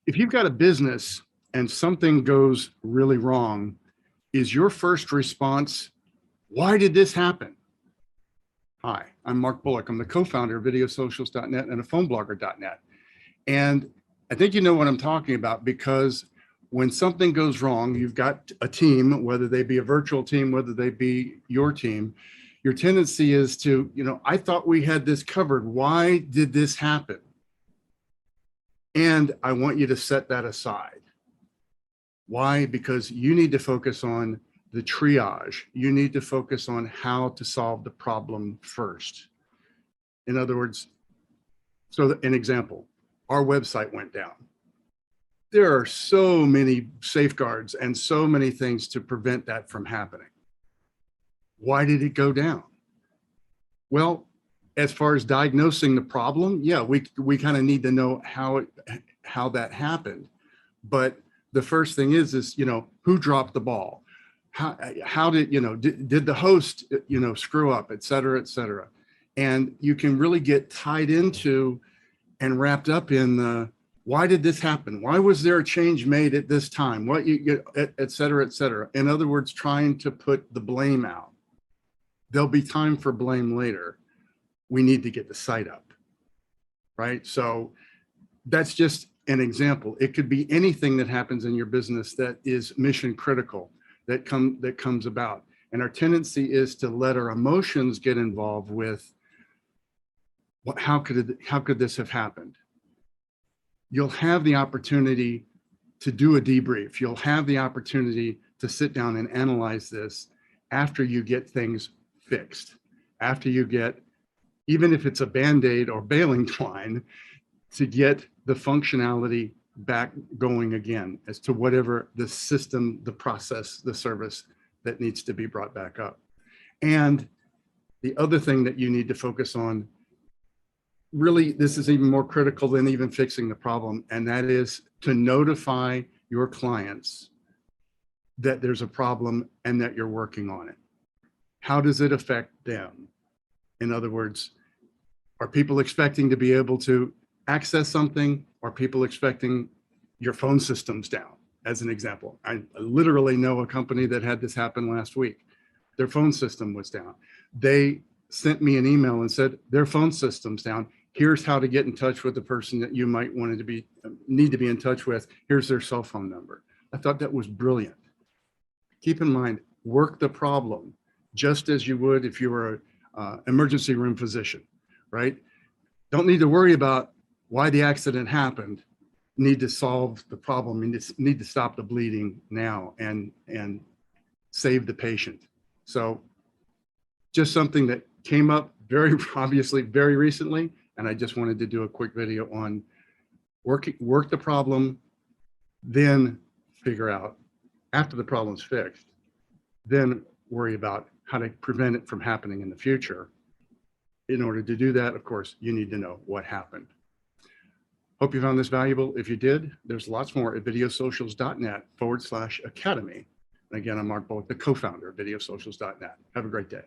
If you've got a business and something goes really wrong, is your first response, why did this happen? Hi, I'm Mark Bullock. I'm the co-founder of Videosocials.net and a phoneblogger.net. And I think you know what I'm talking about, because when something goes wrong, you've got a team, whether they be a virtual team, whether they be your team, your tendency is to, I thought we had this covered. Why did this happen? And I want you to set that aside. Why? Because you need to focus on the triage. You need to focus on how to solve the problem first. In other words, so an example, our website went down. There are so many safeguards and so many things to prevent that from happening. Why did it go down? Well, as far as diagnosing the problem, yeah, we kind of need to know how that happened. But the first thing is who dropped the ball? How did did the host screw up, et cetera, et cetera. And you can really get tied into and wrapped up in the why did this happen? Why was there a change made at this time? What et cetera, et cetera. In other words, trying to put the blame out. There'll be time for blame later. We need to get the site up, right? So that's just an example. It could be anything that happens in your business that is mission critical that comes about. And our tendency is to let our emotions get involved with how could this have happened? You'll have the opportunity to do a debrief. You'll have the opportunity to sit down and analyze this after you get things fixed, after you get, even if it's a Band-Aid or baling twine, to get the functionality back going again as to whatever the system, the process, the service that needs to be brought back up. And the other thing that you need to focus on, really, this is even more critical than even fixing the problem, and that is to notify your clients that there's a problem and that you're working on it. How does it affect them? In other words, are people expecting to be able to access something? Are people expecting your phone systems down? As an example, I literally know a company that had this happen last week. Their phone system was down. They sent me an email and said, their phone system's down. Here's how to get in touch with the person that you might need to be in touch with. Here's their cell phone number. I thought that was brilliant. Keep in mind, work the problem just as you would if you were an emergency room physician, right? Don't need to worry about why the accident happened. Need to solve the problem. Need to stop the bleeding now and save the patient. So just something that came up very obviously very recently, and I just wanted to do a quick video on work the problem, then figure out after the problem's fixed, then worry about how to prevent it from happening in the future. In order to do that, of course, you need to know what happened. Hope you found this valuable. If you did, there's lots more at videosocials.net/academy. And again, I'm Mark Bullock, the co-founder of Videosocials.net. Have a great day.